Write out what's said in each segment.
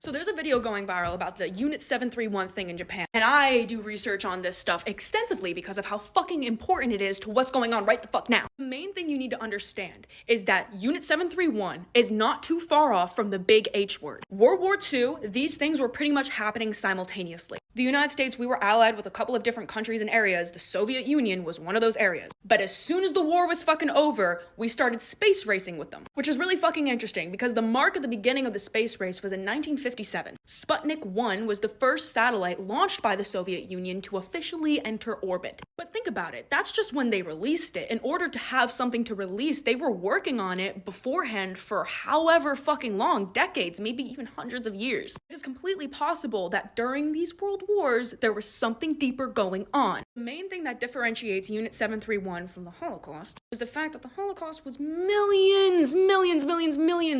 So there's a video going viral about the Unit 731 thing in Japan, and I do research on this stuff extensively because of how fucking important it is to what's going on right the fuck now. The main thing you need to understand is that Unit 731 is not too far off from the big H word. World War II, these things were pretty much happening simultaneously. The United States, we were allied with a couple of different countries and areas. The Soviet Union was one of those areas. But as soon as the war was fucking over, we started space racing with them, which is really fucking interesting because the mark at the beginning of the space race was in 1957. Sputnik 1 was the first satellite launched by the Soviet Union to officially enter orbit. But think about it, that's just when they released it. In order to have something to release, they were working on it beforehand for however fucking long, decades, maybe even hundreds of years. It is completely possible that during these world wars, there was something deeper going on. The main thing that differentiates Unit 731 from the Holocaust was the fact that the Holocaust was millions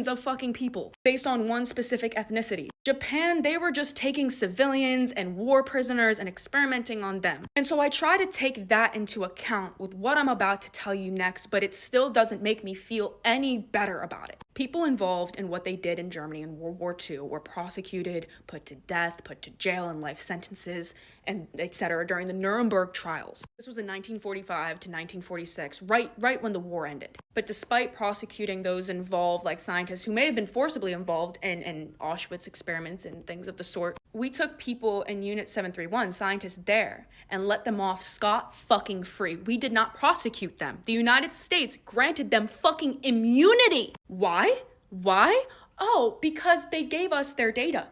of fucking people based on one specific ethnicity. Japan, they were just taking civilians and war prisoners and experimenting on them. And so I try to take that into account with what I'm about to tell you next, but it still doesn't make me feel any better about it. People involved in what they did in Germany in World War II were prosecuted, put to death, put to jail, and life sentences, and etc. during the Nuremberg trials. This was in 1945 to 1946, right when the war ended. But despite prosecuting those involved, like scientists who may have been forcibly involved in Auschwitz experiments and things of the sort, we took people in Unit 731, scientists there, and let them off scot-fucking-free. We did not prosecute them. The United States granted them fucking immunity. Why? Oh, because they gave us their data.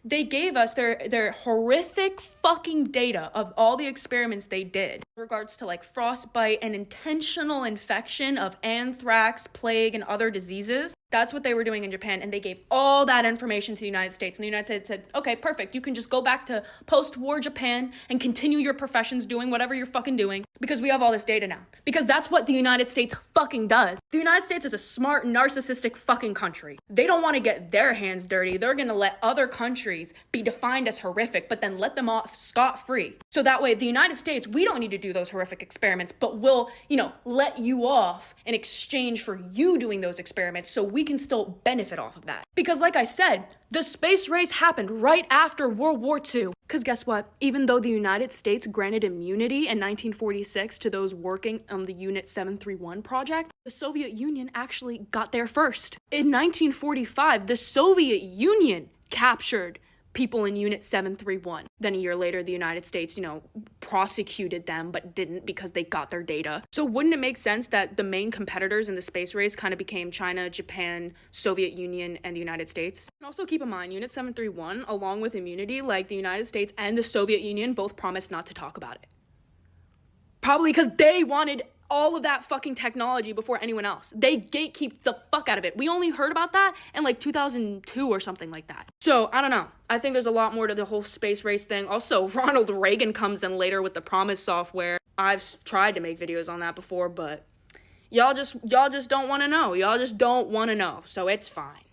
They gave us their horrific fucking data of all the experiments they did in regards to like frostbite and intentional infection of anthrax, plague, and other diseases. That's what they were doing in Japan, and they gave all that information to the United States. And the United States said, okay, perfect. You can just go back to post-war Japan and continue your professions doing whatever you're fucking doing because we have all this data now. Because that's what the United States fucking does. The United States is a smart, narcissistic fucking country. They don't want to get their hands dirty. They're going to let other countries be defined as horrific, but then let them off scot-free. So that way, the United States, we don't need to do those horrific experiments, but we'll, let you off in exchange for you doing those experiments so we can still benefit off of that. Because like I said, the space race happened right after World War II. Because guess what? Even though the United States granted immunity in 1946 to those working on the Unit 731 project, the Soviet Union actually got there first. In 1945, the Soviet Union captured people in Unit 731. Then a year later, the United States, prosecuted them, but didn't because they got their data. So wouldn't it make sense that the main competitors in the space race kind of became China, Japan, Soviet Union, and the United States? And also keep in mind, Unit 731, along with immunity, like the United States and the Soviet Union both promised not to talk about it. Probably because they wanted all of that fucking technology before anyone else. They gatekeep the fuck out of it. We only heard about that in like 2002 or something like that. So I don't know. I think there's a lot more to the whole space race thing. Also, Ronald Reagan comes in later with the Promise software. I've tried to make videos on that before, but y'all just don't want to know. Y'all just don't want to know. So it's fine.